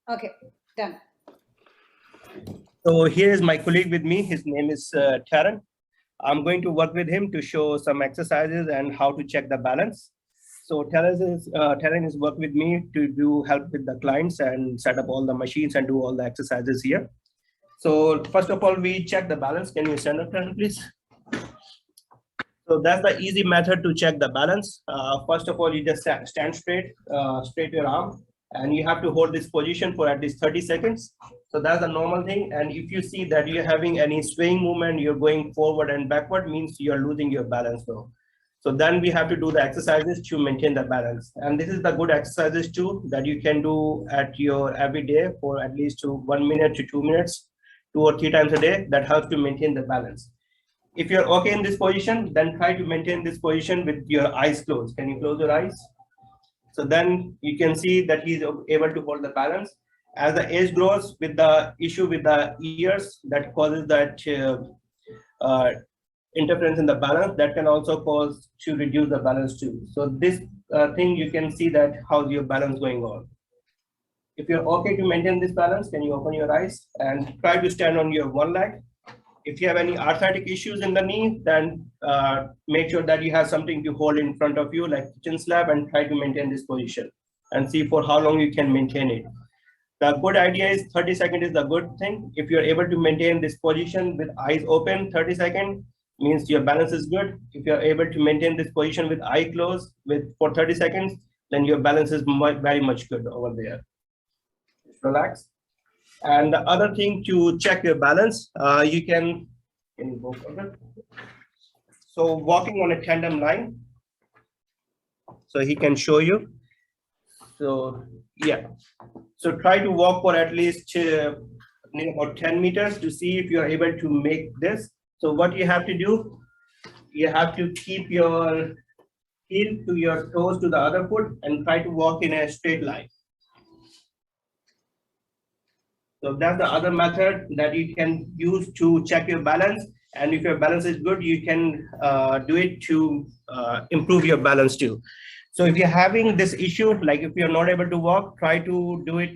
Okay, done. So here is my colleague with me. His name is Taran. I'm going to work with him to show some exercises and how to check the balance. So Taran is work with me to do help with the clients and set up all the machines and do all the exercises here. So first of all, we check the balance. Can you stand up, Taran, please? So that's the easy method to check the balance. First of all, you just stand straight, straight your arm, and you have to hold this position for at least 30 seconds. So that's the normal thing. And if you see that you're having any swaying movement, you're going forward and backward, means you're losing your balance though. So then we have to do the exercises to maintain the balance. And this is the good exercises too that you can do at your every day for at least 1 minute to 2 minutes, 2 or 3 times a day. That helps to maintain the balance. If you're okay in this position, then try to maintain this position with your eyes closed. Can you close your eyes? So then you can see that he's able to hold the balance. As the age grows, with the issue with the ears, that causes that interference in the balance, that can also cause to reduce the balance too. So this thing, you can see that how's your balance going on. If you're okay to maintain this balance, can you open your eyes and try to stand on your one leg? If you have any arthritic issues in the knee, then make sure that you have something to hold in front of you, like kitchen slab, and try to maintain this position and see for how long you can maintain it. The good idea is 30 seconds is the good thing. If you're able to maintain this position with eyes open 30 seconds, means your balance is good. If you're able to maintain this position with eye closed for 30 seconds, then your balance is very much good over there. Just relax. And the other thing to check your balance, you can you go further? So walking on a tandem line. So he can show you. So yeah. So try to walk for at least about 10 meters to see if you are able to make this. So what you have to do, you have to keep your heel to your toes to the other foot and try to walk in a straight line. So that's the other method that you can use to check your balance. And if your balance is good, you can do it to improve your balance too. So if you're having this issue, like if you're not able to walk, try to do it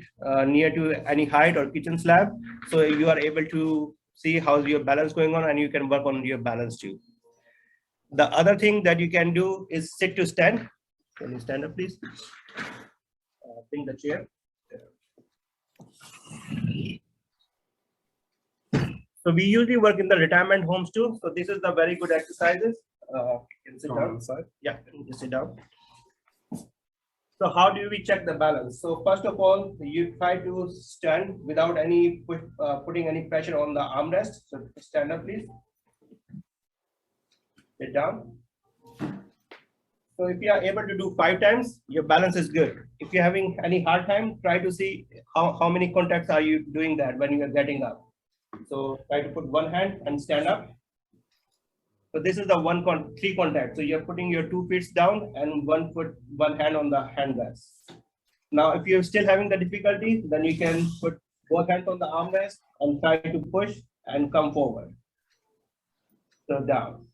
near to any height or kitchen slab. So you are able to see how's your balance going on and you can work on your balance too. The other thing that you can do is sit to stand. Can you stand up, please? Bring the chair. So we usually work in the retirement homes too. So this is the very good exercises. You can sit down. Yeah, just sit down. So how do we check the balance? So first of all, you try to stand without any putting any pressure on the armrest. So stand up, please. Sit down. So if you are able to do 5 times, your balance is good. If you're having any hard time, try to see how many contacts are you doing that when you are getting up. So try to put one hand and stand up. So this is the 3 contact. So you're putting your 2 feet down and one hand on the handrest. Now, if you're still having the difficulty, then you can put both hands on the armrest and try to push and come forward. So down.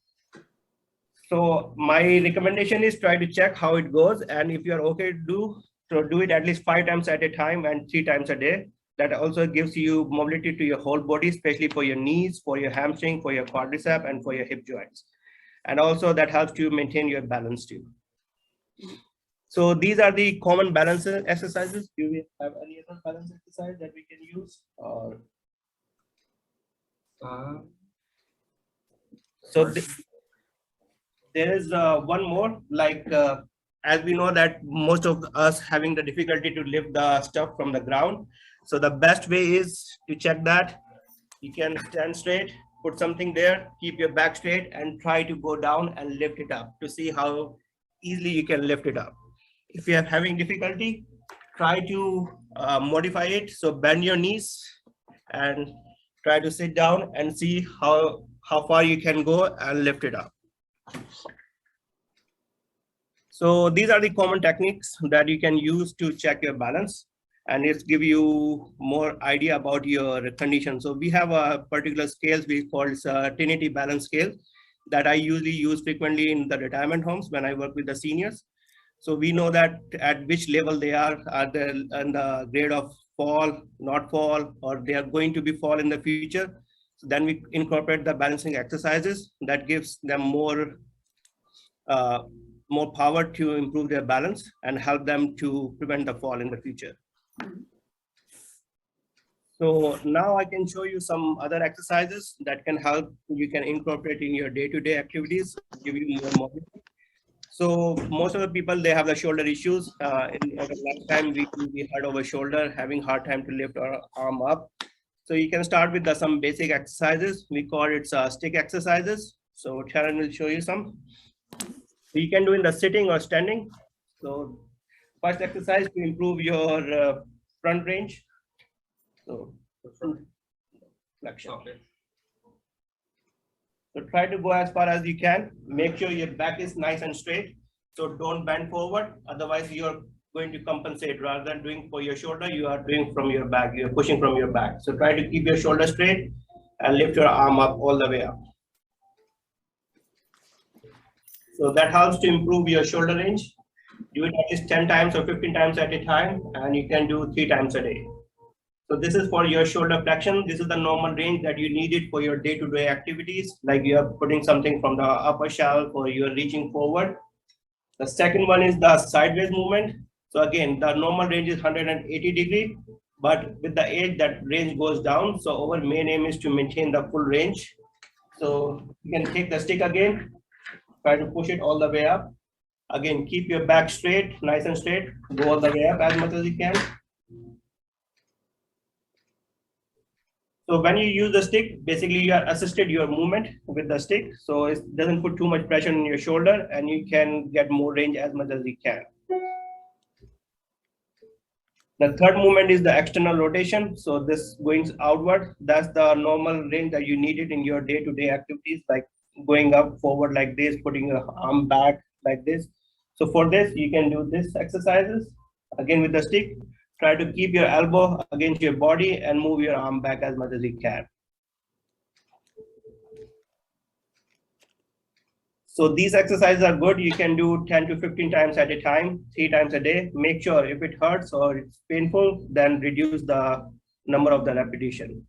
So my recommendation is try to check how it goes. And if you're okay to do it at least 5 times at a time and 3 times a day. That also gives you mobility to your whole body, especially for your knees, for your hamstring, for your quadricep, and for your hip joints. And also that helps you maintain your balance too. So these are the common balance exercises. Do we have any other balance exercise that we can use? Or so there is one more, like as we know that most of us having the difficulty to lift the stuff from the ground. So the best way is to check that. You can stand straight, put something there, keep your back straight and try to go down and lift it up to see how easily you can lift it up. If you are having difficulty, try to modify it. So bend your knees and try to sit down and see how far you can go and lift it up. So these are the common techniques that you can use to check your balance. And it's give you more idea about your condition. So we have a particular scales we call Trinity balance scale that I usually use frequently in the retirement homes when I work with the seniors. So we know that at which level they are in the grade of fall, not fall, or they are going to be fall in the future. So then we incorporate the balancing exercises that gives them more power to improve their balance and help them to prevent the fall in the future. So now I can show you some other exercises that can help you can incorporate in your day-to-day activities, give you more mobility. So most of the people, they have the shoulder issues. In our lifetime, we hurt over shoulder, having hard time to lift our arm up. So you can start with some basic exercises. We call it stick exercises. So Sharon will show you some. So you can do in the sitting or standing. So first exercise to improve your front range. So front flexion. Okay. So try to go as far as you can. Make sure your back is nice and straight. So don't bend forward. Otherwise, you're going to compensate. Rather than doing for your shoulder, you are doing from your back. You're pushing from your back. So try to keep your shoulder straight and lift your arm up all the way up. So that helps to improve your shoulder range. Do it at least 10 times or 15 times at a time, and you can do 3 times a day. So this is for your shoulder flexion. This is the normal range that you needed for your day-to-day activities, like you are putting something from the upper shelf or you are reaching forward. The second one is the sideways movement. So again, the normal range is 180 degree, but with the age that range goes down. So our main aim is to maintain the full range. So you can take the stick again, try to push it all the way up. Again, keep your back straight, nice and straight, go all the way up as much as you can. So when you use the stick, basically you are assisted your movement with the stick. So it doesn't put too much pressure on your shoulder and you can get more range as much as you can. The third movement is the external rotation. So this going outward, that's the normal range that you needed in your day-to-day activities, like going up forward like this, putting your arm back like this. So for this, you can do this exercises again with the stick. Try to keep your elbow against your body and move your arm back as much as you can. So these exercises are good. You can do 10 to 15 times at a time, 3 times a day. Make sure if it hurts or it's painful, then reduce the number of the repetition.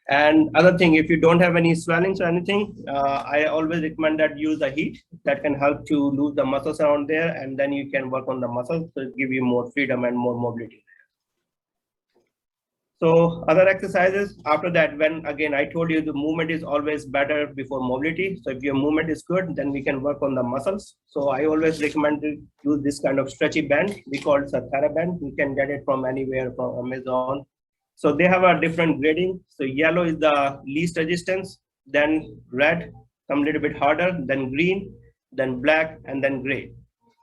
And other thing, if you don't have any swellings or anything, I always recommend that use the heat. That can help to lose the muscles around there, and then you can work on the muscles to give you more freedom and more mobility. So other exercises after that, when again I told you the movement is always better before mobility. So if your movement is good, then we can work on the muscles. So I always recommend to use this kind of stretchy band. We call it a TheraBand. You can get it from anywhere, from Amazon. So they have a different grading. So yellow is the least resistance, then red, come a little bit harder, then green, then black, and then gray.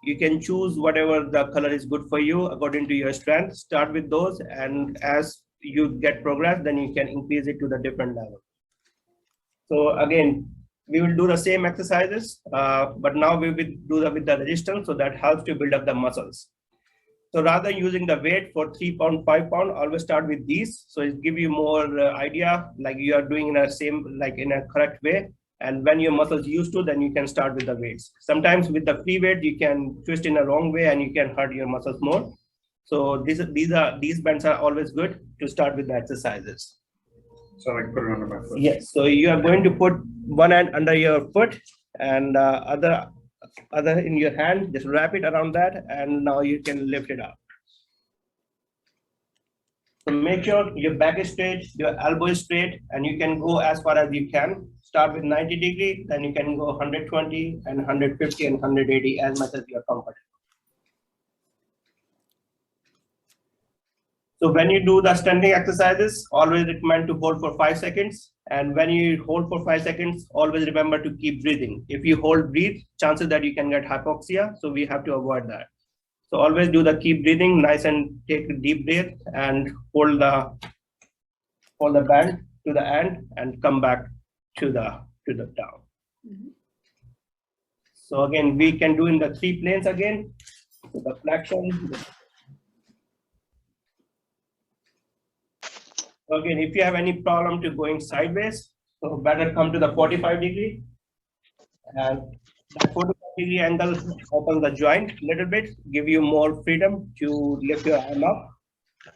You can choose whatever the color is good for you according to your strength. Start with those, and as you get progress, then you can increase it to the different level. So again, we will do the same exercises, but now we will do that with the resistance, so that helps to build up the muscles. So rather than using the weight for 3 pound, 5 pound, always start with these. So it give you more idea, like you are doing in a same, like in a correct way. And when your muscles used to, then you can start with the weights. Sometimes with the free weight, you can twist in a wrong way and you can hurt your muscles more. So these bands are always good to start with the exercises. So I put it under my foot. Yes. So you are going to put one hand under your foot and other in your hand. Just wrap it around that, and now you can lift it up. So make sure your back is straight, your elbow is straight, and you can go as far as you can. Start with 90 degree, then you can go 120 and 150 and 180 as much as you are comfortable. So when you do the standing exercises, always recommend to hold for 5 seconds. And when you hold for 5 seconds, always remember to keep breathing. If you breathe, chances that you can get hypoxia. So we have to avoid that. So always do the keep breathing, nice and take a deep breath and hold the band to the end and come back to the down. Mm-hmm. So again, we can do in the 3 planes again. So the flexion. Again, if you have any problem to going sideways, so better come to the 45 degree. And that 45 degree angle opens the joint a little bit, give you more freedom to lift your arm up.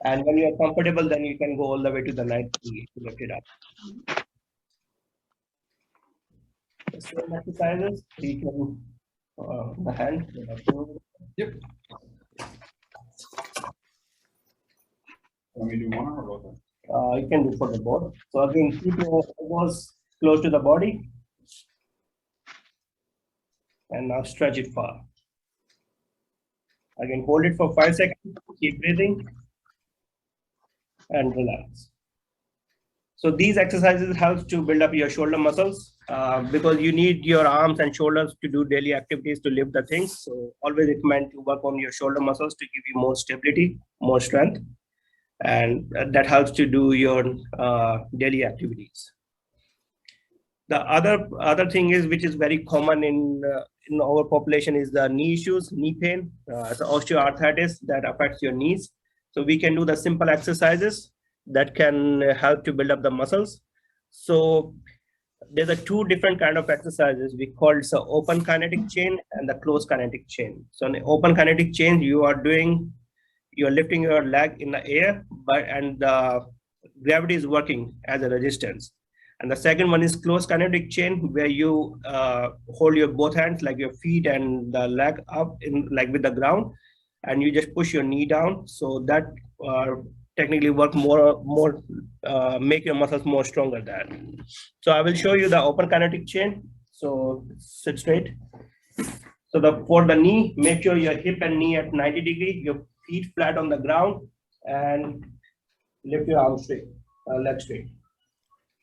And when you're comfortable, then you can go all the way to the 90 degree to lift it up. The same exercises, you can the hand. Yep. Want me to do one or both? You can do for the both. So again, keep your elbows close to the body. And now stretch it far. Again, hold it for 5 seconds, keep breathing, and relax. So these exercises help to build up your shoulder muscles because you need your arms and shoulders to do daily activities to lift the things. So always recommend to work on your shoulder muscles to give you more stability, more strength, and that helps to do your daily activities. The other thing is, which is very common in our population, is the knee issues, knee pain, so osteoarthritis that affects your knees. So we can do the simple exercises that can help to build up the muscles. So there's a two different kind of exercises. We call it the open kinetic chain and the closed kinetic chain. So in the open kinetic chain, you're lifting your leg in the air, and the gravity is working as a resistance. And the second one is closed kinetic chain, where you hold your both hands, like your feet and the leg up in like with the ground, and you just push your knee down. So that technically work more make your muscles more stronger than. So I will show you the open kinetic chain. So sit straight. So for the knee, make sure your hip and knee at 90 degree, your feet flat on the ground, and lift your arm straight, leg straight.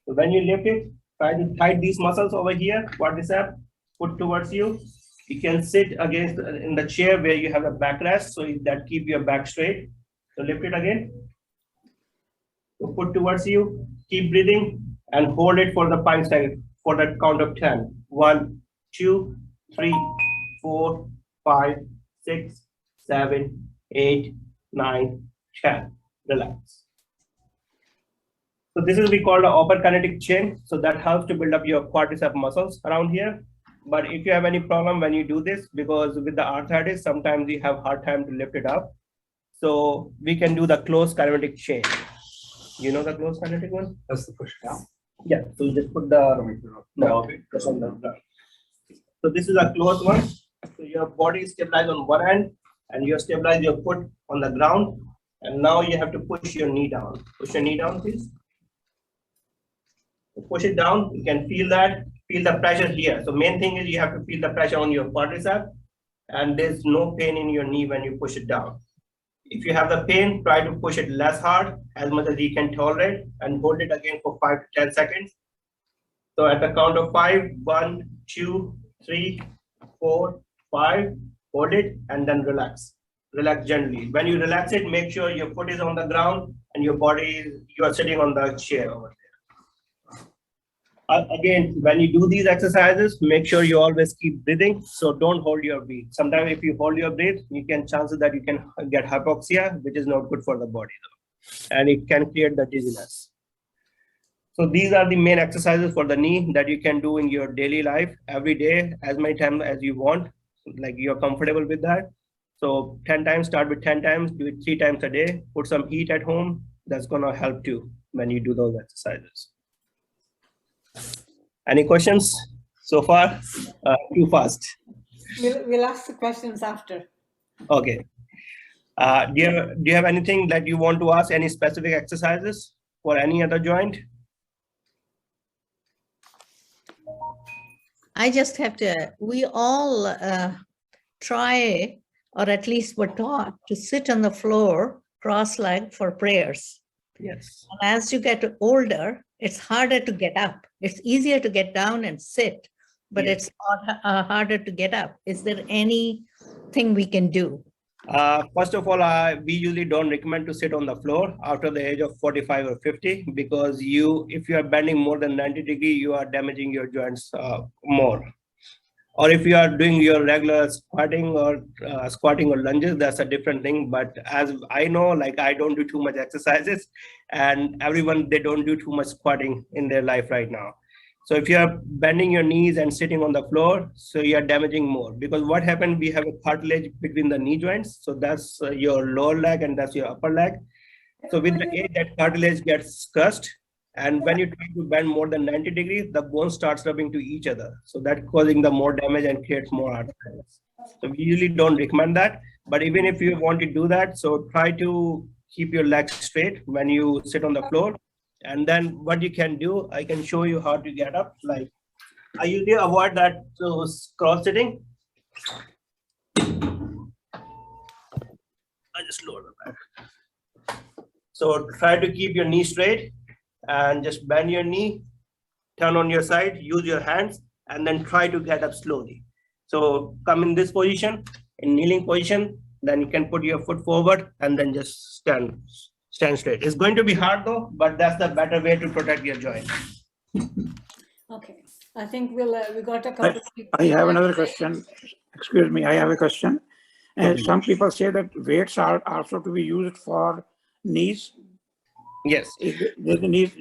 So when you lift it, try to tighten these muscles over here, quadricep, put towards you. You can sit against in the chair where you have a backrest, so that keep your back straight. So lift it again. So put towards you, keep breathing, and hold it for the 5 seconds, for the count of 10. 1, 2, 3, 4, 5, 6, 7, 8, 9, 10. Relax. So this is we call the open kinetic chain. So that helps to build up your quadricep muscles around here. But if you have any problem when you do this, because with the arthritis, sometimes you have hard time to lift it up. So we can do the closed kinetic chain. You know the closed kinetic one? That's the push down. Yeah. So you just put the So this is a closed one. So your body is stabilized on one end, and you stabilize your foot on the ground. And now you have to push your knee down. Push your knee down, please. Push it down, you can feel the pressure here. So main thing is you have to feel the pressure on your quadricep, and there's no pain in your knee when you push it down. If you have the pain, try to push it less hard, as much as you can tolerate, and hold it again for 5 to 10 seconds. So at the count of 5, 1, 2, 3, 4, 5, hold it, and then relax. Relax gently. When you relax it, make sure your foot is on the ground and your body, you are sitting on the chair over there. Again, when you do these exercises, make sure you always keep breathing. So don't hold your breath. Sometimes if you hold your breath, you can chances that you can get hypoxia, which is not good for the body though. And it can create the dizziness. So these are the main exercises for the knee that you can do in your daily life every day, as many times as you want, like you're comfortable with that. So 10 times, start with 10 times, do it 3 times a day, put some heat at home. That's gonna help too when you do those exercises. Any questions so far? Too fast. We'll ask the questions after. Okay. Do you have anything that you want to ask? Any specific exercises for any other joint? I just have to, we all try, or at least were taught to sit on the floor, cross-legged for prayers. Yes. And as you get older, it's harder to get up. It's easier to get down and sit, but Yes. it's harder to get up. Is there anything we can do? First of all, we usually don't recommend to sit on the floor after the age of 45 or 50, because if you are bending more than 90 degrees, you are damaging your joints more. Or if you are doing your regular squatting or lunges, that's a different thing. But as I know, like I don't do too much exercises, and everyone, they don't do too much squatting in their life right now. So if you are bending your knees and sitting on the floor, so you are damaging more, because what happened, we have a cartilage between the knee joints. So that's your lower leg and that's your upper leg. So with the age, that cartilage gets crushed. And when you try to bend more than 90 degrees, the bone starts rubbing to each other. So that causing the more damage and creates more arthritis. So we usually don't recommend that. But even if you want to do that, so try to keep your legs straight when you sit on the floor. And then what you can do, I can show you how to get up. Like I usually avoid that cross sitting. I just lower the back. So try to keep your knee straight and just bend your knee, turn on your side, use your hands, and then try to get up slowly. So come in this position, in kneeling position, then you can put your foot forward and then just stand straight. It's going to be hard though, but that's the better way to protect your joint. Okay, I think we got a couple of people. I have another question. Excuse me, I have a question. Some people say that weights are also to be used for knees. Yes. There's a knee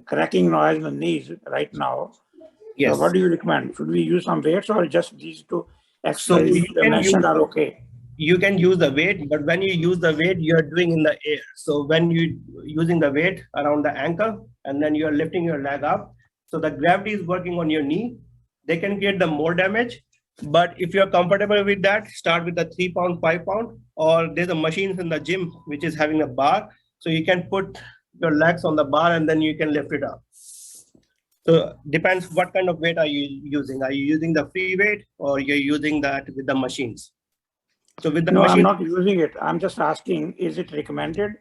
cracking noise in the knees right now. Yes. So what do you recommend? Should we use some weights or just these two So exercises you you can mentioned use- are okay? You can use the weight, but when you use the weight, you're doing in the air. So when you using the weight around the ankle and then you're lifting your leg up, so the gravity is working on your knee, they can create the more damage. But if you're comfortable with that, start with the 3 pound, 5 pound, or there's a machine in the gym which is having a bar. So you can put your legs on the bar and then you can lift it up. So depends what kind of weight are you using. Are you using the free weight or you're using that with the machines? So with the No, machine, I'm not using it. I'm just asking, is it recommended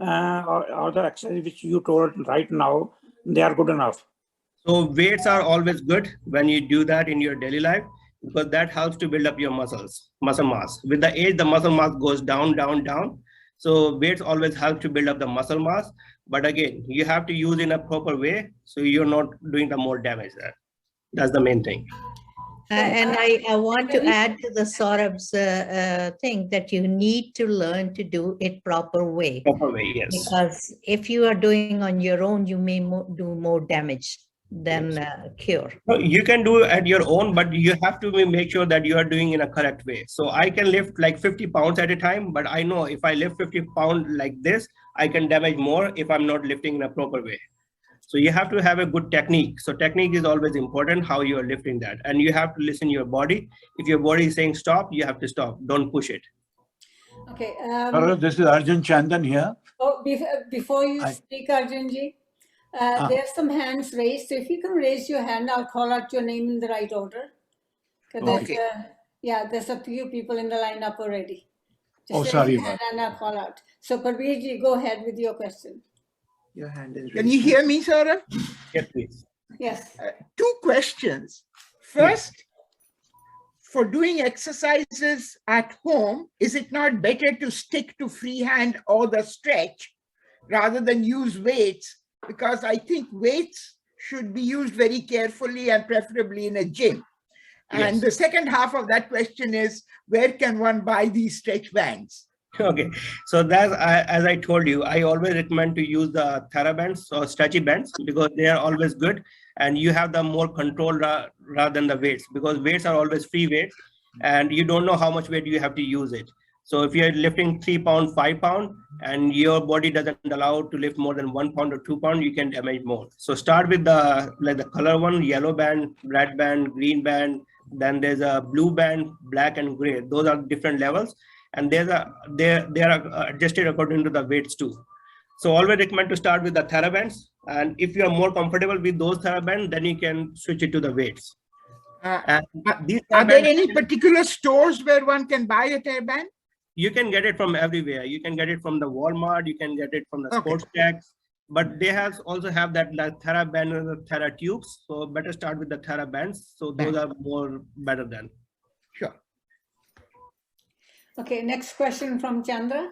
or the exercise which you told right now, they are good enough? so weights are always good when you do that in your daily life because that helps to build up your muscle mass. With the age, the muscle mass goes down, down, down. So weights always help to build up the muscle mass. But again, you have to use in a proper way so you're not doing the more damage there. That's the main thing. And I want to add to the Saurabh's thing that you need to learn to do it proper way. Proper way, yes. Because if you are doing on your own, you may do more damage than cure. No, you can do at your own, but you have to make sure that you are doing in a correct way. So I can lift like 50 pounds at a time, but I know if I lift 50 pounds like this, I can damage more if I'm not lifting in a proper way. So you have to have a good technique. So technique is always important, how you are lifting that. And you have to listen to your body. If your body is saying stop, you have to stop. Don't push it. Okay. This is Arjun Chandan here. Oh, before you Hi. speak, Arjunji, there's some hands raised. So if you can raise your hand, I'll call out your name in the right order. 'Cause Okay. there's a few people in the lineup already. Oh, raise sorry your about hand and I'll call out. So Parveerji, go ahead with your question. Your hand is Can you hear me, Sourabh? Yes, please. Yes. Two questions. First, for doing exercises at home, is it not better to stick to freehand or the stretch rather than use weights? Because I think weights should be used very carefully and preferably in a gym. And Yes. the second half of that question is, where can one buy these stretch bands? Okay, so that's as I told you, I always recommend to use the TheraBands or stretchy bands because they are always good and you have the more control rather than the weights because weights are always free weights and you don't know how much weight you have to use it. So if you're lifting 3 pound, 5 pound and your body doesn't allow to lift more than 1 pound or 2 pound, you can damage more. So start with the color one, yellow band, red band, green band, then there's a blue band, black and gray. Those are different levels. And they are adjusted according to the weights too. So always recommend to start with the TheraBands. And if you are more comfortable with those TheraBands, then you can switch it to the weights. And these Are there TheraBands, any particular stores where one can buy a TheraBand? you can get it from everywhere. You can get it from the Walmart, you can get it from the Okay. sports techs, but they also have that TheraBand and the Thera tubes. So better start with the TheraBands. So those are more better than. Sure. Okay, next question from Chandra.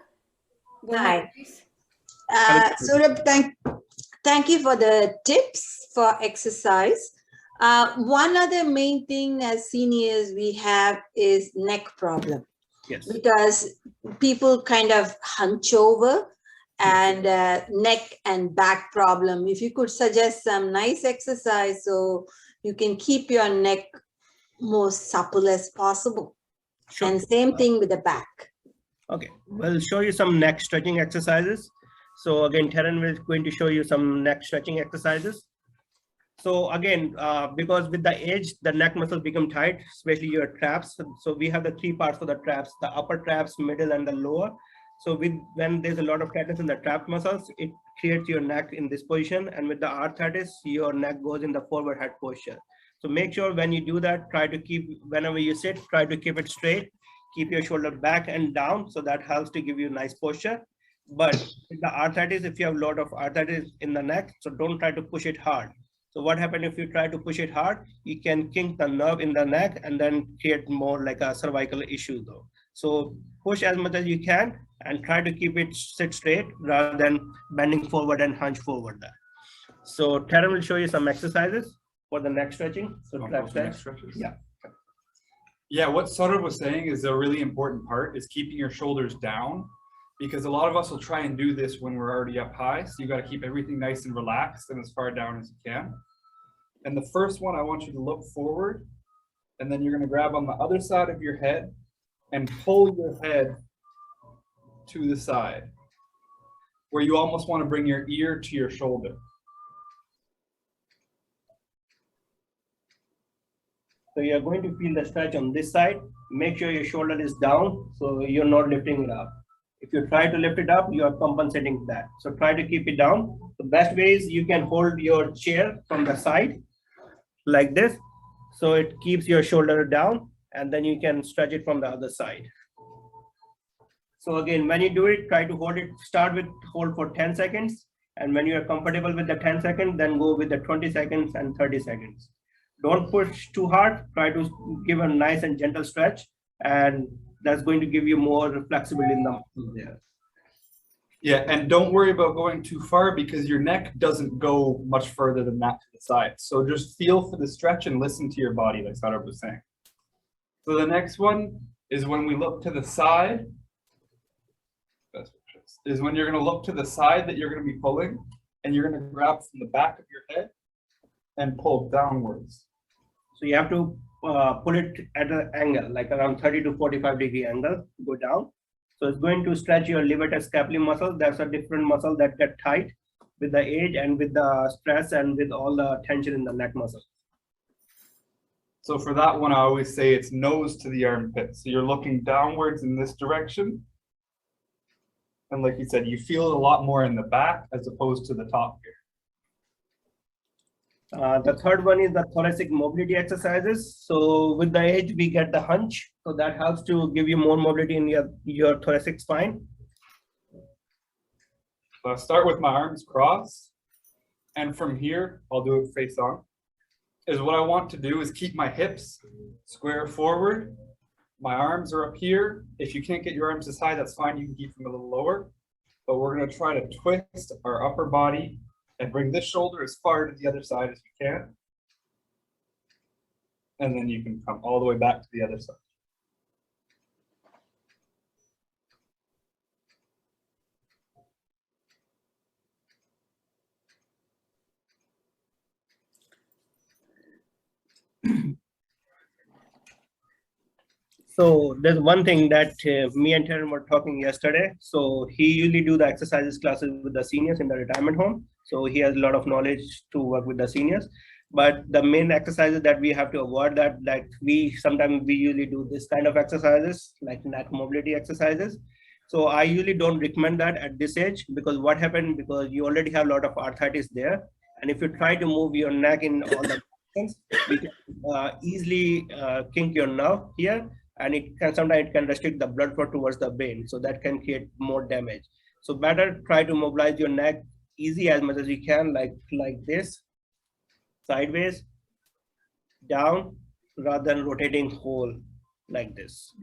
Go Hi. ahead, please. Sourabh, thank you for the tips for exercise. One other main thing as seniors we have is neck problem. Yes. Because people kind of hunch over and neck and back problem. If you could suggest some nice exercise so you can keep your neck more supple as possible. Sure. And same thing with the back. Okay, we'll show you some neck stretching exercises. So again, Terran is going to show you some neck stretching exercises. So again, because with the age, the neck muscles become tight, especially your traps. So we have the three parts for the traps, the upper traps, middle, and the lower. So when there's a lot of tightness in the trap muscles, it creates your neck in this position. And with the arthritis, your neck goes in the forward head posture. So make sure when you do that, try to keep, whenever you sit, try to keep it straight, keep your shoulder back and down. So that helps to give you nice posture. But with the arthritis, if you have a lot of arthritis in the neck, so don't try to push it hard. So what happens if you try to push it hard, you can kink the nerve in the neck and then create more like a cervical issue though. So push as much as you can and try to keep it sit straight rather than bending forward and hunch forward there. So Terran will show you some exercises for the neck stretching. So trap stretch. Yeah. Yeah, what Sourabh was saying is a really important part is keeping your shoulders down, because a lot of us will try and do this when we're already up high. So you got to keep everything nice and relaxed and as far down as you can. And the first one, I want you to look forward, and then you're going to grab on the other side of your head and pull your head to the side, where you almost want to bring your ear to your shoulder. So you're going to feel the stretch on this side. Make sure your shoulder is down, so you're not lifting it up. If you try to lift it up, you are compensating that. So try to keep it down. The best way is you can hold your chair from the side like this. So it keeps your shoulder down, and then you can stretch it from the other side. So again, when you do it, try to hold it, start with hold for 10 seconds. And when you are comfortable with the 10 seconds, then go with the 20 seconds and 30 seconds. Don't push too hard. Try to give a nice and gentle stretch, and that's going to give you more flexibility in the muscles there. Yeah, and don't worry about going too far, because your neck doesn't go much further than that to the side. So just feel for the stretch and listen to your body, like Sourabh was saying. So the next one is when we look to the side. Is when you're going to look to the side that you're going to be pulling, and you're going to grab from the back of your head and pull downwards. So you have to pull it at an angle, like around 30 to 45-degree angle, go down. So it's going to stretch your levator scapulae muscle. That's a different muscle that get tight with the age and with the stress and with all the tension in the neck muscle. So for that one, I always say it's nose to the armpit. So you're looking downwards in this direction. And like you said, you feel it a lot more in the back as opposed to the top here. The third one is the thoracic mobility exercises. So with the age, we get the hunch. So that helps to give you more mobility in your thoracic spine. So I'll start with my arms crossed. And from here, I'll do it face on. Is what I want to do is keep my hips square forward. My arms are up here. If you can't get your arms this high, that's fine. You can keep them a little lower. But we're going to try to twist our upper body and bring this shoulder as far to the other side as we can. And then you can come all the way back to the other side. So there's one thing that me and Terran were talking yesterday. So he usually do the exercises classes with the seniors in the retirement home. So he has a lot of knowledge to work with the seniors. But the main exercises that we have to avoid that, like sometimes we usually do this kind of exercises, like neck mobility exercises. So I usually don't recommend that at this age, because what happened, because you already have a lot of arthritis there. And if you try to move your neck in all the things, you can easily kink your nerve here. And sometimes it can restrict the blood flow towards the brain. So that can create more damage. So better try to mobilize your neck easy as much as you can, like this, sideways, down, rather than rotating whole like this.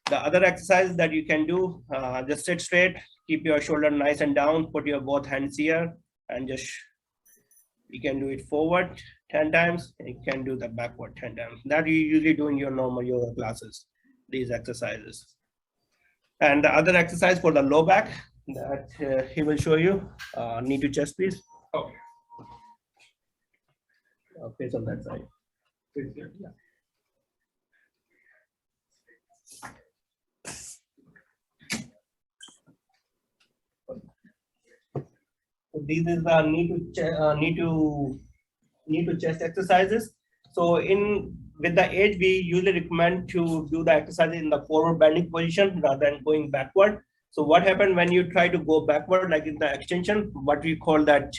The other exercise that you can do, just sit straight, keep your shoulder nice and down, put your both hands here, and you can do it forward 10 times, and you can do the backward 10 times. That you usually do in your normal yoga classes, these exercises. And the other exercise for the low back that he will show you, knee to chest, please. Okay. Face on that side. Face here. Yeah. these is the knee to chest exercises. So with the age, we usually recommend to do the exercise in the forward bending position rather than going backward. So what happened when you try to go backward, like in the extension, what we call that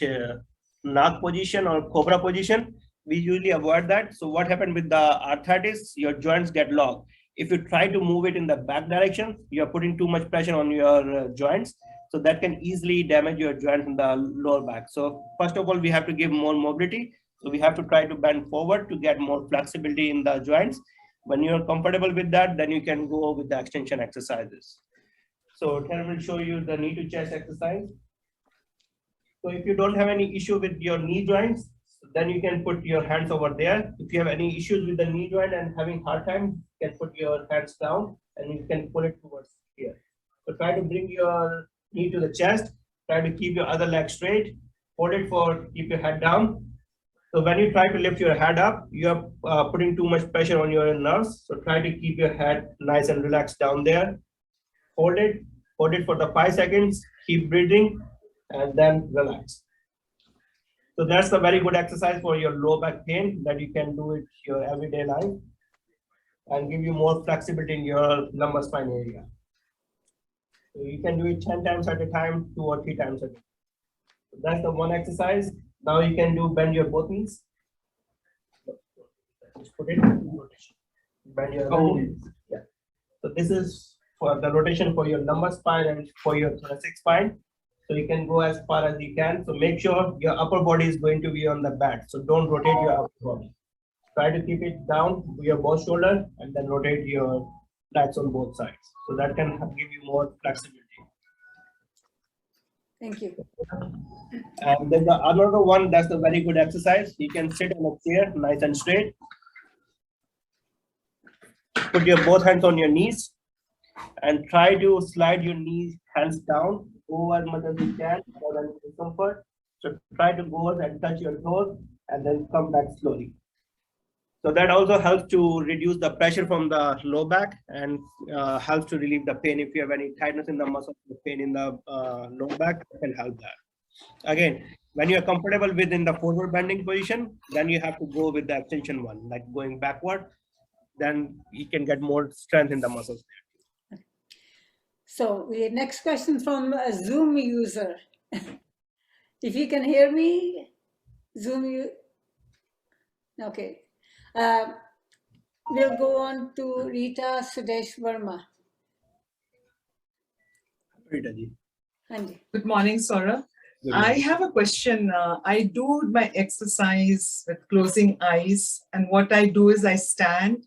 Nag position or cobra position, we usually avoid that. So what happened with the arthritis, your joints get locked. If you try to move it in the back direction, you're putting too much pressure on your joints. So that can easily damage your joints in the lower back. So first of all, we have to give more mobility. So we have to try to bend forward to get more flexibility in the joints. When you're comfortable with that, then you can go with the extension exercises. So Terry will show you the knee to chest exercise. So if you don't have any issue with your knee joints, then you can put your hands over there. If you have any issues with the knee joint and having hard time, you can put your hands down and you can pull it towards here. So try to bring your knee to the chest. Try to keep your other leg straight. Hold it keep your head down. So when you try to lift your head up, you're putting too much pressure on your nerves. So try to keep your head nice and relaxed down there. Hold it for the 5 seconds, keep breathing, and then relax. So that's a very good exercise for your low back pain that you can do it your everyday life and give you more flexibility in your lumbar spine area. So you can do it 10 times at a time, 2 or 3 times a day. So that's the one exercise. Now you can bend your both knees. Just put it in rotation. Bend your knees. Yeah. So this is for the rotation for your lumbar spine and for your thoracic spine. So you can go as far as you can. So make sure your upper body is going to be on the back. So don't rotate your upper body. Try to keep it down to your both shoulder and then rotate your legs on both sides. So that can give you more flexibility. Thank you. And then the another one, that's a very good exercise. You can sit on a chair, nice and straight. Put your both hands on your knees and try to slide your knees, hands down over as much as you can for than discomfort. So try to go and touch your toes and then come back slowly. So that also helps to reduce the pressure from the low back and helps to relieve the pain. If you have any tightness in the muscle, the pain in the low back, it can help that. Again, when you're comfortable within the forward bending position, then you have to go with the extension one, like going backward, then you can get more strength in the muscles. So the next question from a Zoom user. If you can hear me, Zoom, okay. We'll go on to Rita Sudesh Verma. Rita ji. Anji. Good morning, Sourabh. I have a question. I do my exercise with closing eyes, and what I do is I stand,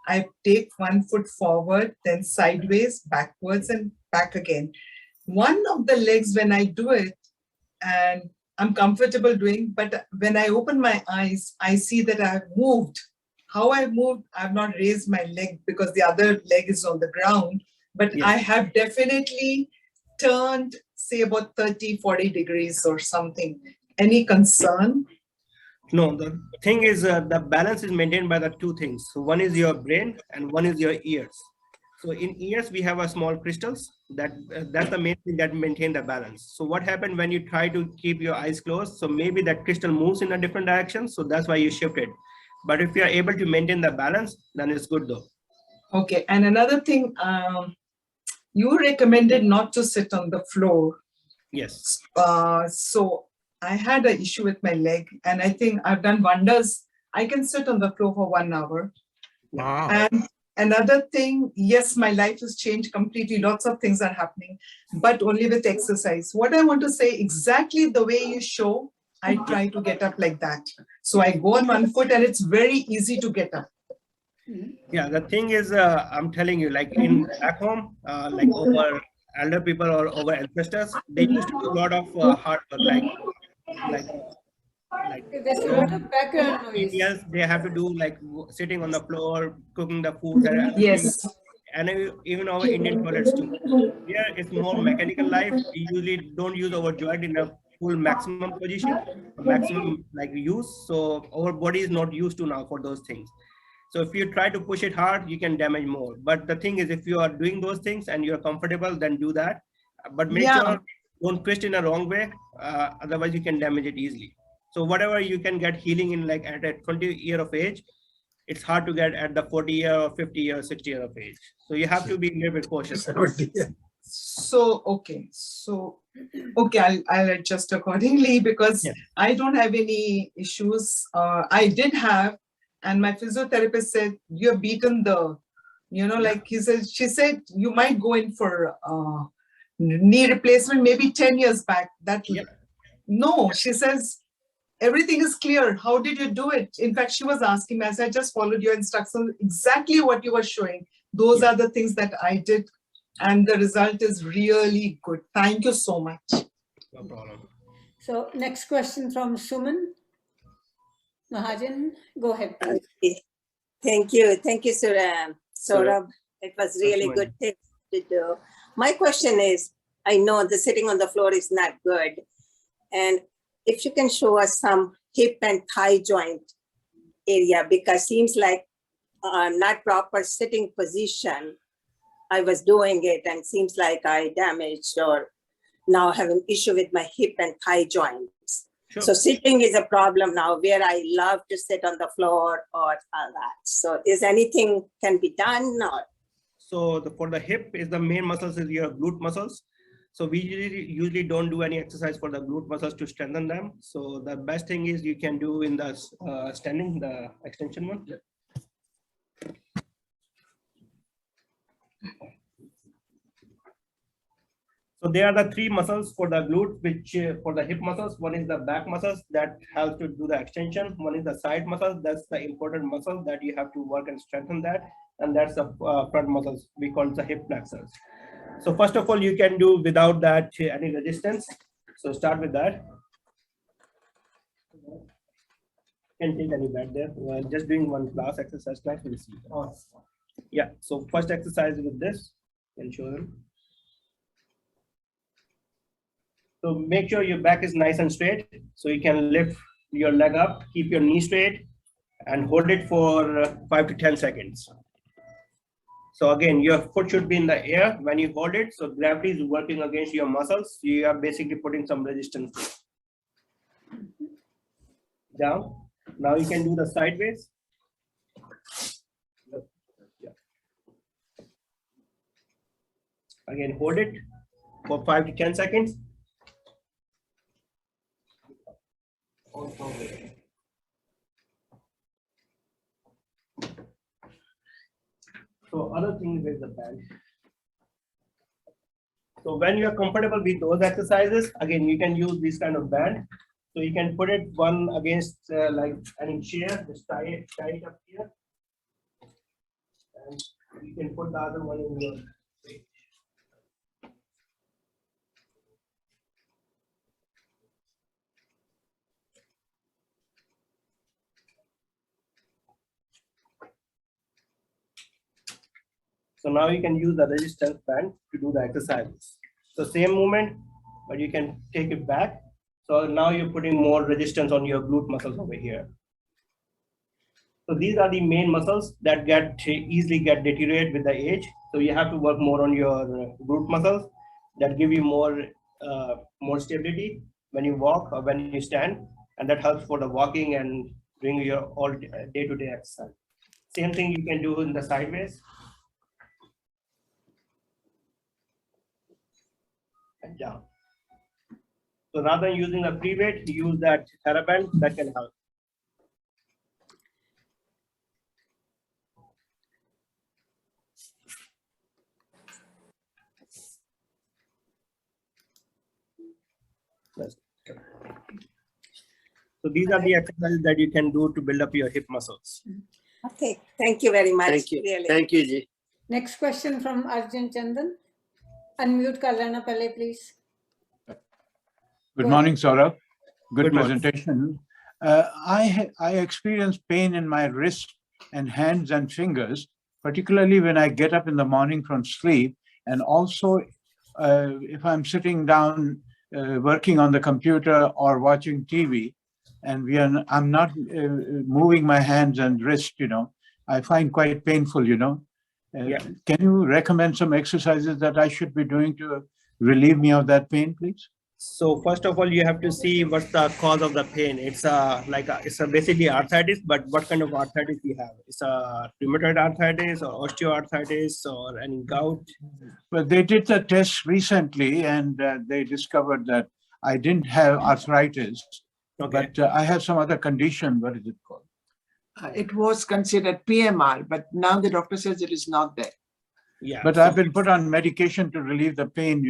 I take 1 foot forward, then sideways, backwards, and back again. One of the legs, when I do it, and I'm comfortable doing, but when I open my eyes, I see that I've moved. How I moved, I've not raised my leg because the other leg is on the ground, but Yes. I have definitely turned, say about 30, 40 degrees or something. Any concern? No, the thing is the balance is maintained by the two things. So one is your brain and one is your ears. So in ears, we have a small crystals that's the main thing that maintain the balance. So what happened when you try to keep your eyes closed? So maybe that crystal moves in a different direction. So that's why you shift it. But if you are able to maintain the balance, then it's good though. Okay, and another thing, you recommended not to sit on the floor. Yes. So I had an issue with my leg, and I think I've done wonders. I can sit on the floor for 1 hour. Wow. And another thing, yes, my life has changed completely. Lots of things are happening, but only with exercise. What I want to say, exactly the way you show, I try to get up like that. So I go on 1 foot and it's very easy to get up. Yeah, the thing is, I'm telling you, like in back home, like over elder people or over ancestors, they used to do a lot of hard work, like There's a lot of background noise. Yes, they have to do like sitting on the floor, cooking the food. Yes. And even our Indian toilets too. Here it's more mechanical life. We usually don't use our joint in a full maximum position, maximum like use. So our body is not used to now for those things. So if you try to push it hard, you can damage more. But the thing is, if you are doing those things and you're comfortable, then do that. But make sure don't twist in a wrong way, otherwise you can damage it easily. So whatever you can get healing in like at a 20 year of age, it's hard to get at the 40 year or 50 year or 60 year of age. So you have to be a little bit cautious. So, okay. So, okay, I'll adjust accordingly because Yeah. I don't have any issues. I did have, and my physiotherapist said, you're beaten the, like she said, you might go in for knee replacement maybe 10 years back. No, she says, everything is clear. How did you do it? In fact, she was asking me, as I just followed your instructions, exactly what you were showing. Those are the things that I did. And the result is really good. Thank you so much. No problem. So next question from Suman Mahajan. Go ahead, please. Okay. Thank you, Sourabh. It was really good thing to do. My question is, I know the sitting on the floor is not good, and if you can show us some hip and thigh joint area, because seems like not proper sitting position. I was doing it and seems like I damaged or now have an issue with my hip and thigh joints. Sure. So sitting is a problem now where I love to sit on the floor or all that. So is anything can be done or? So for the hip is the main muscles is your glute muscles. So we usually don't do any exercise for the glute muscles to strengthen them. So the best thing is you can do in the standing, the extension one. Yeah. So there are the three muscles for the glute, which for the hip muscles, one is the back muscles that helps to do the extension. One is the side muscles. That's the important muscle that you have to work and strengthen that. And that's the front muscles. We call it the hip flexors. So first of all, you can do without that any resistance. So start with that. You can take any bed there. Just doing one class exercise class, we'll see. Yeah, so first exercise with this, can show them. So make sure your back is nice and straight. So you can lift your leg up, keep your knee straight and hold it for 5 to 10 seconds. So again, your foot should be in the air when you hold it. So gravity is working against your muscles. You are basically putting some resistance down. Now you can do the sideways. Again, hold it for 5 to 10 seconds. So other thing is the band. So when you are comfortable with those exercises, again, you can use this kind of band. So you can put it one against like any chair, just tie it up here. And you can put the other one in your face. So now you can use the resistance band to do the exercises. So same movement, but you can take it back. So now you're putting more resistance on your glute muscles over here. So these are the main muscles that easily get deteriorate with the age. So you have to work more on your glute muscles that give you more stability when you walk or when you stand, and that helps for the walking and doing your all day-to-day exercise. Same thing you can do in the sideways. And down. So rather than using a free weight, use that TheraBand that can help. So these are the exercises that you can do to build up your hip muscles. Okay, thank you very much. Thank you. Really. Thank you, Ji. Next question from Arjun Chandan. Unmute kar lena pehle, please. Good Go morning, Saurabh. Good Good morning. presentation. I experience pain in my wrist and hands and fingers, particularly when I get up in the morning from sleep, and also if I'm sitting down working on the computer or watching TV, and I'm not moving my hands and wrist, I find quite painful, Yeah. Can you recommend some exercises that I should be doing to relieve me of that pain, please? So first of all, you have to see what's the cause of the pain. It's basically arthritis, but what kind of arthritis you have? It's a rheumatoid arthritis or osteoarthritis or any gout? Well, they did the test recently and they discovered that I didn't have arthritis, Okay. but I have some other condition. What is it called? It was considered PMR, but now the doctor says it is not there. Yeah. But I've been put on medication to relieve the pain,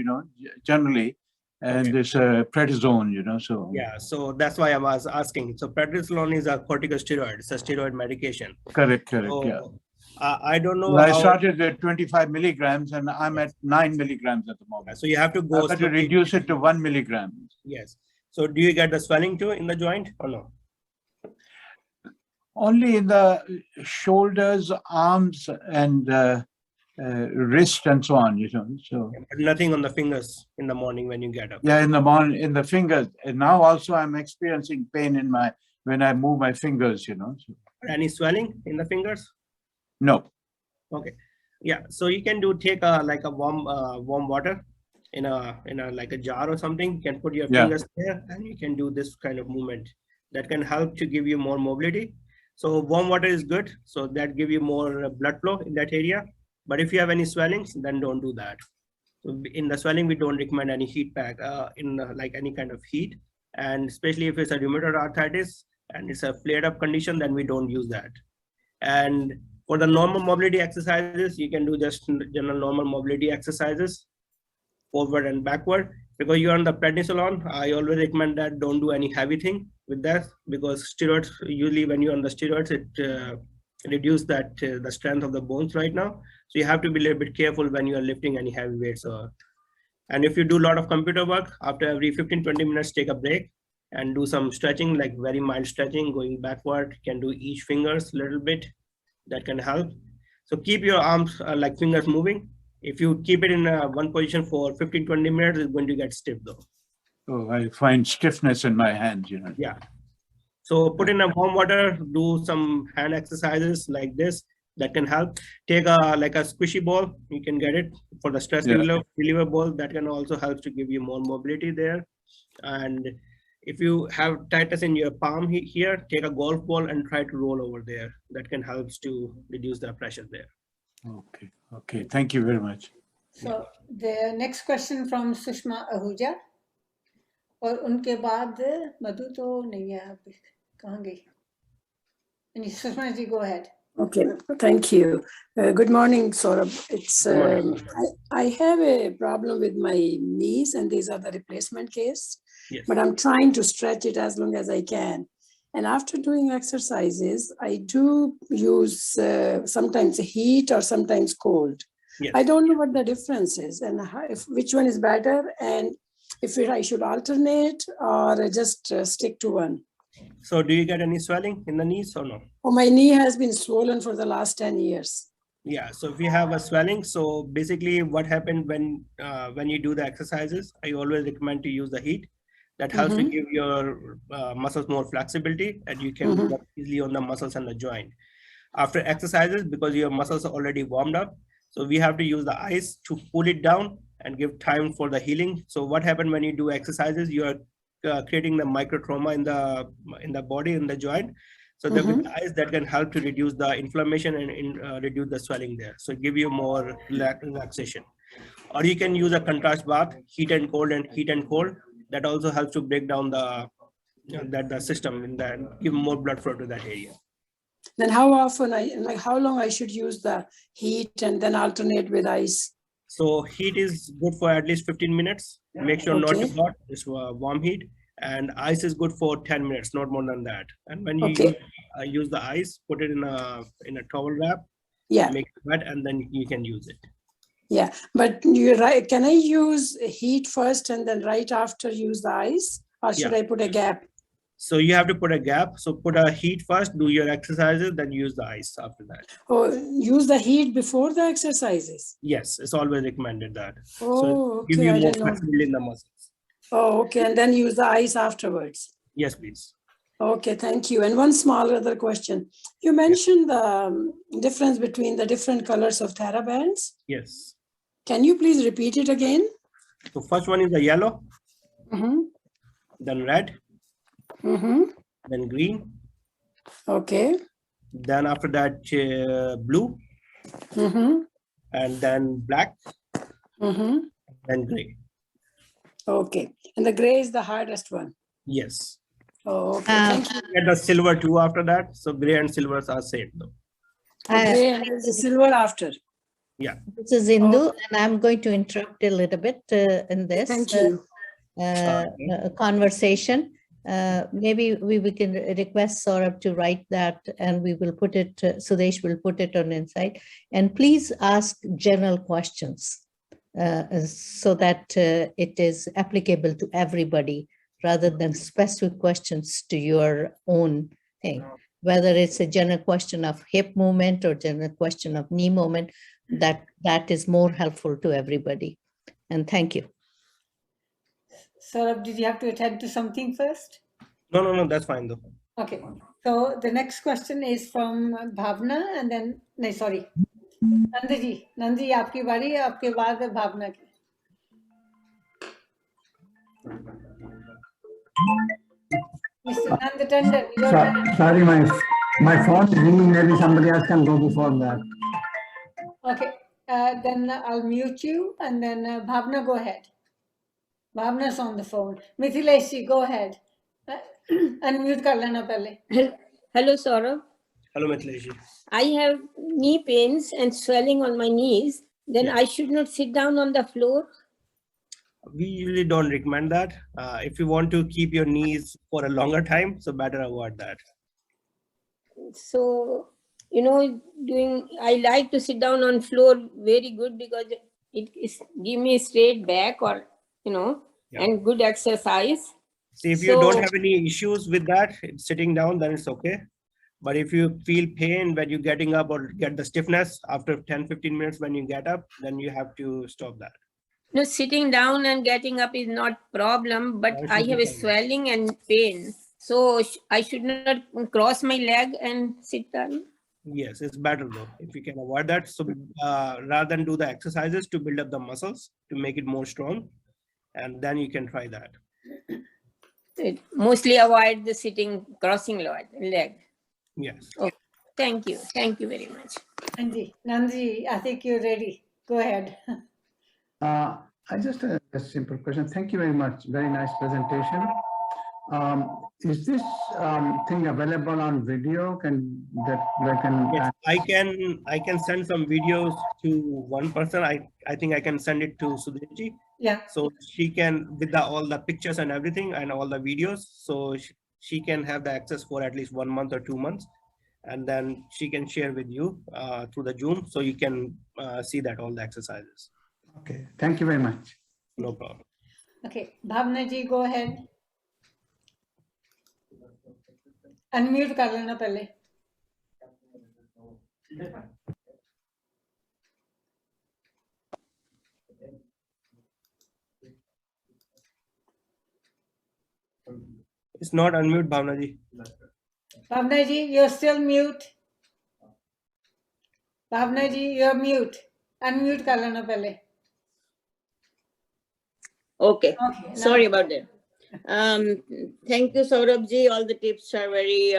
generally, and Okay. it's prednisone, so. Yeah, so that's why I was asking. So prednisolone is a corticosteroid. It's a steroid medication. Correct, So, yeah. I don't know Well, I how. started at 25 milligrams and I'm at 9 milligrams at the moment. So you have to go I've got to slowly. reduce it to 1 milligram. Yes. So do you get the swelling too in the joint or no? Only in the shoulders, arms, and wrist, and so on. So But nothing on the fingers in the morning when you get up. yeah, in the morning, in the fingers. And now also I'm experiencing pain when I move my fingers. So. Any swelling in the fingers? No. Okay. Yeah. So you can take a warm water in a like a jar or something. You can put your fingers there and you can do this kind of movement that can help to give you more mobility. So warm water is good. So that give you more blood flow in that area. But if you have any swellings, then don't do that. So in the swelling, we don't recommend any heat pack like any kind of heat. And especially if it's a rheumatoid arthritis and it's a flared up condition, then we don't use that. And for the normal mobility exercises, you can do just general normal mobility exercises, forward and backward. Because you're on the prednisolone, I always recommend that don't do any heavy thing with that, because steroids, usually when you're on the steroids, it reduces the strength of the bones right now. So you have to be a little bit careful when you're lifting any heavy weights. And if you do a lot of computer work, after every 15-20 minutes, take a break and do some stretching, like very mild stretching, going backward. You can do each fingers a little bit. That can help. So keep your arms like fingers moving. If you keep it in one position for 15-20 minutes, it's going to get stiff though. Oh, I find stiffness in my hands. Yeah. So put in a warm water, do some hand exercises like this. That can help. Take a squishy ball. You can get it for the stress reliever ball. That can also help to give you more mobility there. And if you have tightness in your palm here, take a golf ball and try to roll over there. That can help to reduce the pressure there. Okay. Okay. Thank you very much. So the next question from Sushma Ahuja. और उनके बाद मधु तो नहीं है अब कहाँ गई? Sushma ji, go ahead. Okay, thank you. Good morning, Sourabh. It's I have a problem with my knees, and these are the replacement case. Yes. But I'm trying to stretch it as long as I can. And after doing exercises, I do use sometimes heat or sometimes cold. Yes. I don't know what the difference is and which one is better, and if I should alternate or just stick to one. So do you get any swelling in the knees or no? Oh, my knee has been swollen for the last 10 years. Yeah, so if you have a swelling, so basically what happened when you do the exercises, I always recommend to use the heat. That helps to give your muscles more flexibility, and you can work easily on the muscles and the joint. After exercises, because your muscles are already warmed up, so we have to use the ice to cool it down and give time for the healing. So what happened when you do exercises, you are creating the micro trauma in the body, in the joint. So with the ice, that can help to reduce the inflammation and reduce the swelling there. So give you more relaxation. Or you can use a contrast bath, heat and cold and heat and cold. That also helps to break down the system and give more blood flow to that area. Then how often how long I should use the heat and then alternate with ice? So heat is good for at least 15 minutes. Make sure not too hot, just warm heat. And ice is good for 10 minutes, not more than that. And when you use the ice, put it in a towel wrap, make it wet, and then you can use it. Yeah, but you're right. Can I use heat first and then right after use the ice, or should I put a gap? So you have to put a gap. So put a heat first, do your exercises, then use the ice after that. Oh, use the heat before the exercises? Yes, it's always recommended that. Oh, so give you more flexibility in the muscles. Oh, okay. And then use the ice afterwards. Yes, please. Okay, thank you. And one small other question. You mentioned the difference between the different colors of TheraBands. Yes. Can you please repeat it again? So first one is the yellow, Mm-hmm. then red, Mm-hmm. then green, Okay. then after that blue, Mm-hmm. and then black, Mm-hmm. then gray. Okay. And the gray is the hardest one. Yes. Oh, okay. Uh, Thank you. Get the silver too after that. So gray and silvers are same though. The gray and there's a silver after. Yeah. This is Indu, and I'm going to interrupt a little bit in this Thank you. conversation. Maybe we can request Saurabh to write that, and we will put it, Sudesh will put it on inside. And please ask general questions so that it is applicable to everybody rather than specific questions to your own thing. Whether it's a general question of hip movement or general question of knee movement, that is more helpful to everybody. And thank you. Saurabh, did you have to attend to something first? No, that's fine though. Okay. So the next question is from Bhavna and then, no, sorry. Nandaji, आपकी बारी, आपके बाद है भावना की. Mr. Nanda Tandon, your turn. Sorry, my phone is ringing. Maybe somebody else can go before that. Okay, then I'll mute you and then Bhavna, go ahead. Bhavna's on the phone. Mithilesh, go ahead. Unmute kar lena pehle. Hello, Saurabh. Hello, Mithilesh. I have knee pains and swelling on my knees. Then I should not sit down on the floor. We usually don't recommend that. If you want to keep your knees for a longer time, so better avoid that. So, you know, I like to sit down on floor very good because it give me straight back or, you know, and good exercise. See, if you don't have any issues with that, sitting down, then it's okay. But if you feel pain when you're getting up or get the stiffness after 10-15 minutes when you get up, then you have to stop that. No, sitting down and getting up is not problem, but I have a swelling and pain. So I should not cross my leg and sit down. Yes, it's better though, if you can avoid that. So rather than do the exercises to build up the muscles, to make it more strong, and then you can try that. Mostly avoid the sitting, crossing leg. Yes. Okay. Thank you. Thank you very much. Nandi, I think you're ready. Go ahead. I just have a simple question. Thank you very much. Very nice presentation. Is this thing available on video? Yes, I can send some videos to one person. I think I can send it to Sudeshi. Yeah. So she can, with all the pictures and everything and all the videos, so she can have the access for at least 1 month or 2 months, and then she can share with you through the Zoom, so you can see that all the exercises. Okay, thank you very much. No problem. Okay, Bhavna ji, go ahead. Unmute kar lena pehle. It's not unmute, Bhavna ji. Bhavna ji, you're still mute. Bhavna ji, you're mute. Unmute kar lena pehle. Okay. Sorry about that. Thank you, Sourabh ji. All the tips are very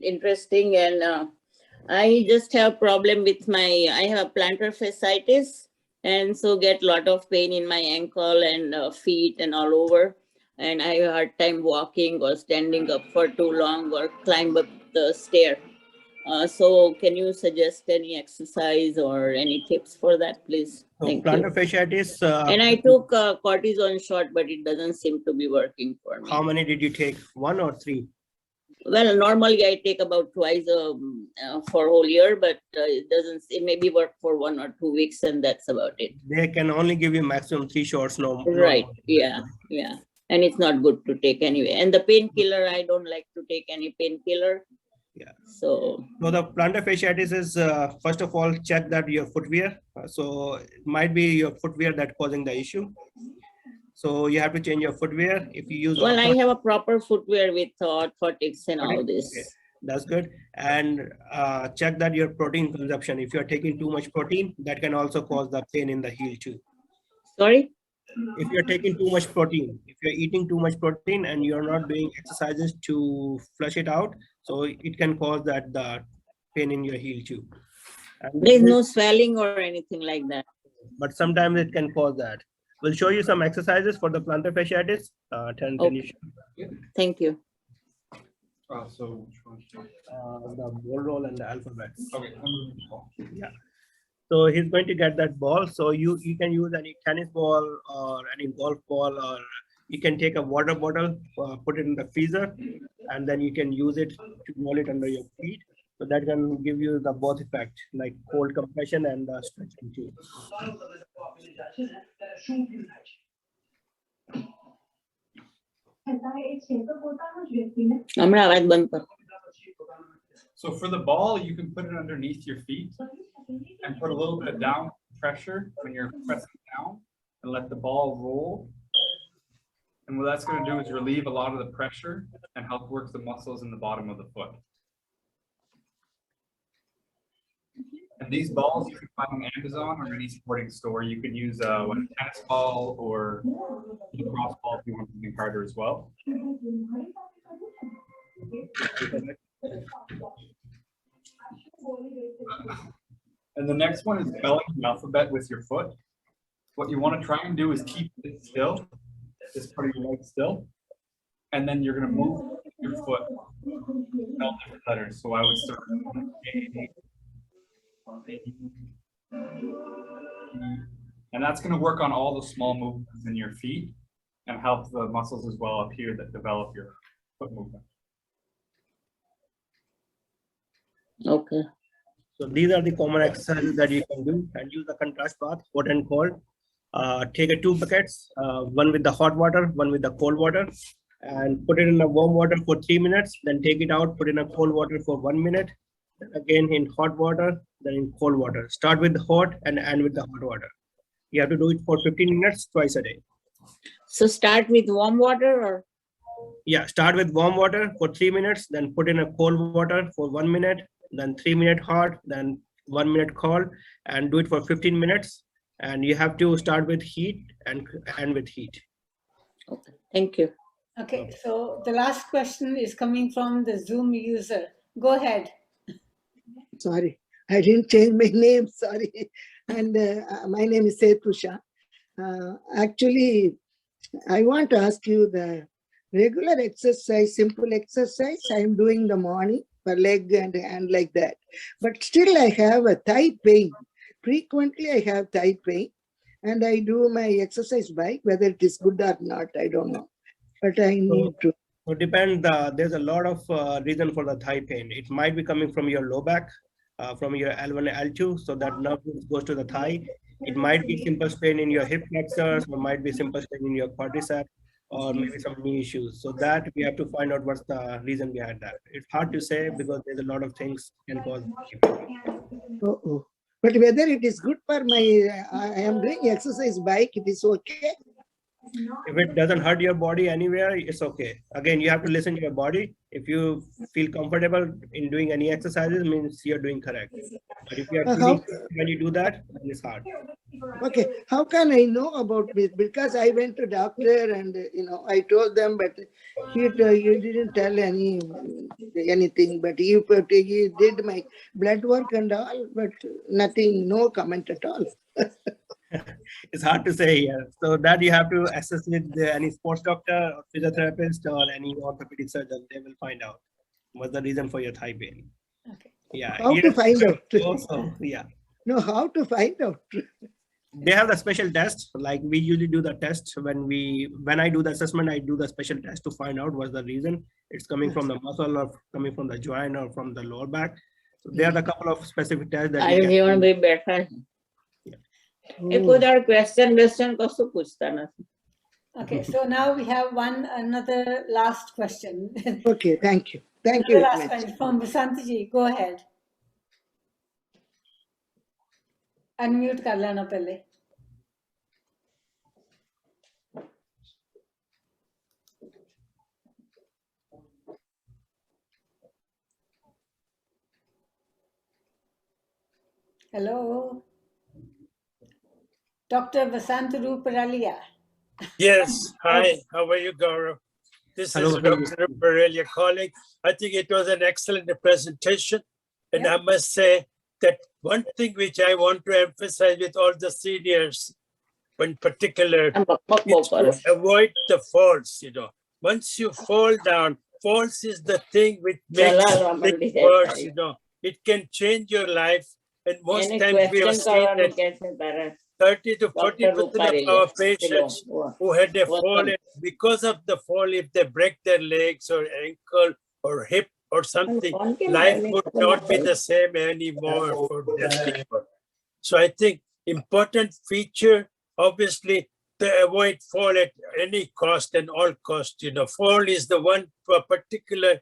interesting, and I just have problem with I have plantar fasciitis, and so get lot of pain in my ankle and feet and all over, and I have a hard time walking or standing up for too long or climb up the stair. So can you suggest any exercise or any tips for that, please? So Thank plantar you. fasciitis. And I took cortisone shot, but it doesn't seem to be working for me. How many did you take? 1 or 3? Well, normally I take about twice for a whole year, but it maybe work for 1 or 2 weeks, and that's about it. They can only give you maximum 3 shots. No. Right. Yeah. And it's not good to take anyway. And the painkiller, I don't like to take any painkiller. Yeah. So the plantar fasciitis is first of all, check that your footwear. So it might be your footwear that causing the issue. So you have to change your footwear. If you use I have a proper footwear with orthotics and all this. Okay. That's good. And check that your protein consumption. If you are taking too much protein, that can also cause the pain in the heel too. Sorry? if you're taking too much protein, if you're eating too much protein and you're not doing exercises to flush it out, so it can cause that the pain in your heel too. And There's no swelling or anything like that. but sometimes it can cause that. We'll show you some exercises for the plantar fasciitis. Can you show? Thank you. So which one? The ball roll and the alphabet. Okay. Yeah. So he's going to get that ball. So you can use any tennis ball or any golf ball, or you can take a water bottle, put it in the freezer, and then you can use it to roll it under your feet. So that can give you the both effect, like cold compression and stretching too. So for the ball, you can put it underneath your feet and put a little bit of down pressure when you're pressing down and let the ball roll. And what that's going to do is relieve a lot of the pressure and help work the muscles in the bottom of the foot. And these balls you can find on Amazon or any sporting store. You can use a tennis ball or a cross ball if you want something harder as well. And the next one is spelling the alphabet with your foot. What you want to try and do is keep it still, just putting your leg still, and then you're going to move your foot, spell different letters. So I would start with A, and that's going to work on all the small movements in your feet and help the muscles as well up here that develop your foot movement. Okay. So these are the common exercises that you can do, and use the contrast bath, hot and cold. Take two buckets, one with the hot water, one with the cold water, and put it in a warm water for 3 minutes. Then take it out, put in a cold water for 1 minute. Then again in hot water, then in cold water. Start with hot and end with the hot water. You have to do it for 15 minutes twice a day. So start with warm water, or? Yeah, start with warm water for 3 minutes, then put in a cold water for 1 minute, then 3 minute hot, then 1 minute cold, and do it for 15 minutes. And you have to start with heat and end with heat. Okay, thank you. Okay, so the last question is coming from the Zoom user. Go ahead. Sorry, I didn't change my name, sorry. And my name is Setusha. Actually, I want to ask you the regular exercise, simple exercise I'm doing the morning for leg and hand like that. But still I have a thigh pain. Frequently I have thigh pain and I do my exercise bike, whether it is good or not, I don't know. But I need to. So depend, there's a lot of reason for the thigh pain. It might be coming from your low back, from your L1 and L2, so that nerve goes to the thigh. It might be simple pain in your hip flexors, or might be simple pain in your quadricep, or maybe some knee issues. So that we have to find out what's the reason behind that. It's hard to say because there's a lot of things can cause. Oh. But whether it is good for my, I am doing exercise bike, it is okay. If it doesn't hurt your body anywhere, it's okay. Again, you have to listen to your body. If you feel comfortable in doing any exercises, means you're doing correct. But if you are feeling when you do that, then it's hard. Okay, how can I know about this? Because I went to doctor and I told them, but he didn't tell anything. But he did my blood work and all, but nothing, no comment at all. It's hard to say here. So that you have to assess with any sports doctor or physiotherapist or any orthopedic surgeon. They will find out what's the reason for your thigh pain. Okay. Yeah. How to find out? Also, yeah. No, how to find out? They have the special test. Like we usually do the test when I do the assessment, I do the special test to find out what's the reason. It's coming from the muscle or coming from the joint or from the lower back. So there are a couple of specific tests that I will be better. Okay, so now we have another last question. Okay, thank you. Thank you. Last question from Vasanti. Go ahead. Unmute kar lena pehle. Hello. Dr. Vasanti Ruparalia. Yes. Hi. How are you, Gaurav? This Hello, is how are you? Dr. Barelia calling. I think it was an excellent presentation. And I must say that one thing which I want to emphasize with all the seniors, in particular, is to avoid the falls, Once you fall down, falls is the thing which makes things worse, It can change your life. And most times we have seen that 30 to 40% of our patients who had a fall, and because of the fall, if they break their legs or ankle or hip or something, life would not be the same anymore for these people. So I think important feature, obviously, to avoid fall at any cost and all cost. Fall is the one particular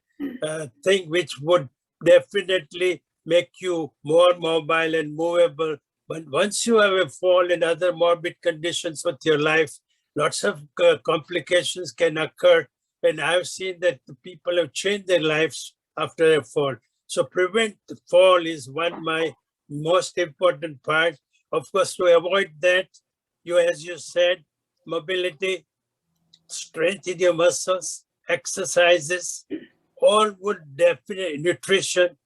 thing which would definitely make you more mobile and movable. But once you have a fall and other morbid conditions with your life, lots of complications can occur. And I've seen that the people have changed their lives after a fall. So prevent the fall is one my most important part. Of course, to avoid that, as you said, mobility, strength in your muscles, exercises, all would definitely, nutrition,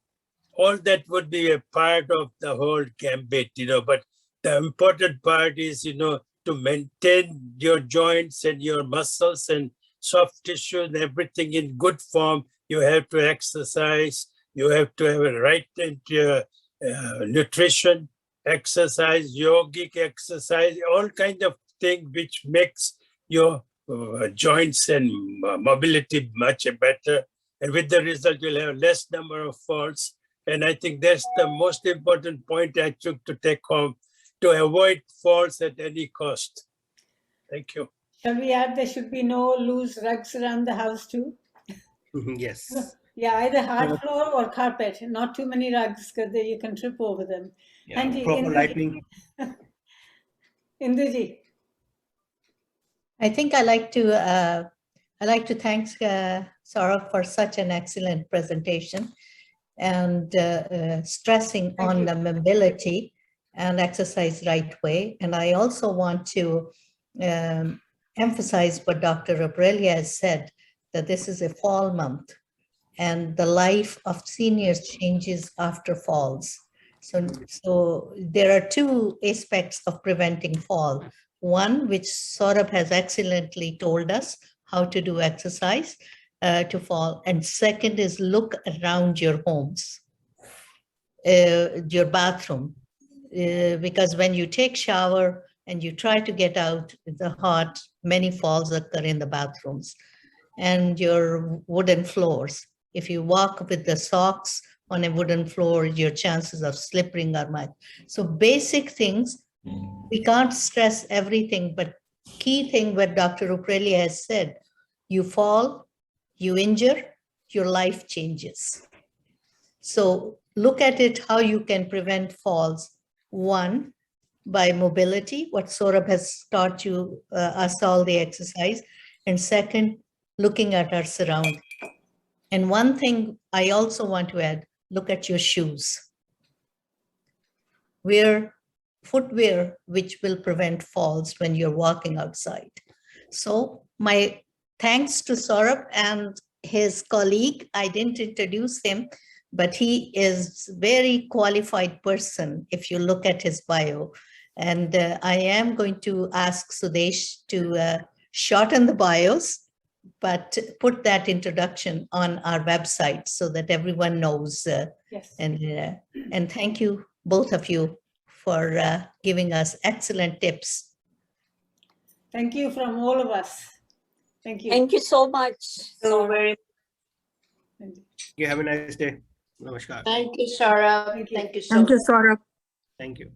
all that would be a part of the whole gambit, but the important part is, to maintain your joints and your muscles and soft tissue and everything in good form. You have to exercise, you have to have a right nutrition, exercise, yogic exercise, all kind of thing which makes your joints and mobility much better. And with the result, you'll have less number of falls. And I think that's the most important point I took to take home, to avoid falls at any cost. Thank you. Shall we add there should be no loose rugs around the house too? Yes. Yeah, either hard floor or carpet. Not too many rugs because you can trip over them. Yeah, And proper lighting. Induji. I think I like to thank Sourabh for such an excellent presentation and stressing on the mobility and exercise right way. And I also want to emphasize what Dr. Aurelia has said, that this is a fall month and the life of seniors changes after falls. So there are two aspects of preventing fall. One, which Sourabh has excellently told us how to do exercise to fall. And second is look around your homes, your bathroom, because when you take shower and you try to get out, it's hot, many falls occur in the bathrooms and your wooden floors. If you walk with the socks on a wooden floor, your chances of slipping are much. So basic things, we can't stress everything, but key thing what Dr. Aurelia has said, you fall, you injure, your life changes. So look at it, how you can prevent falls. One, by mobility, what Sourabh has taught you, us all the exercise. And second, looking at our surroundings. And one thing I also want to add, look at your shoes. Wear footwear which will prevent falls when you're walking outside. So my thanks to Sourabh and his colleague. I didn't introduce him, but he is a very qualified person if you look at his bio. And I am going to ask Sudesh to shorten the bios, but put that introduction on our website so that everyone knows. Yes. And thank you, both of you, for giving us excellent tips. Thank you from all of us. Thank you. Thank you so much. So very. You have a nice day. Namaskar. Thank you, Sourabh. Thank you so Thank you, Sourabh. Thank you.